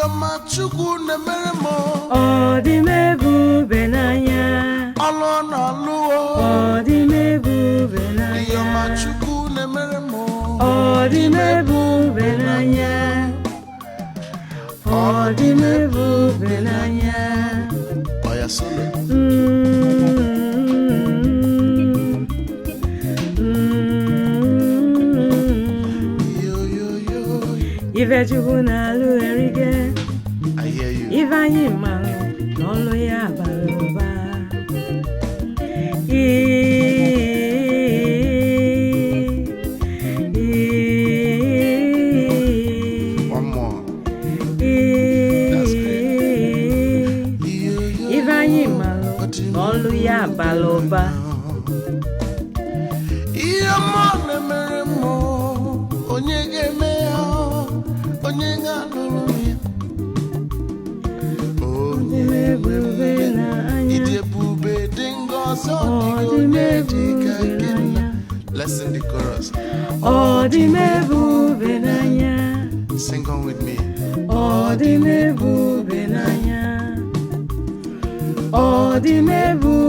Iyoma Chukwu na-emere m ọ dị m ebube n'anya ọlụ ọ na-alụ ọ dị m ebube n'anya Iyoma Chukwu na-emere m ọ dị m ebube n'anya ọ dị m ebube n'anya Oya solo Ife Chukwu na-alụ erige I hear you. ife anyị mmanụ n'ọlụ ya bara ụba One more. ife anyị mmanụ n'ọlụ ya bara ụba Iyoma na-emere m onye ga-eme ya onye ga-alụrụ m ya onye ebube n'anya ịdị ebube dị ngọzi ọ dị m ebube n'anya Let's sing the chorus. ọ dị m ebube n'anya Sing on with me. ọ dị m ebube n'anya ọ dị m ebube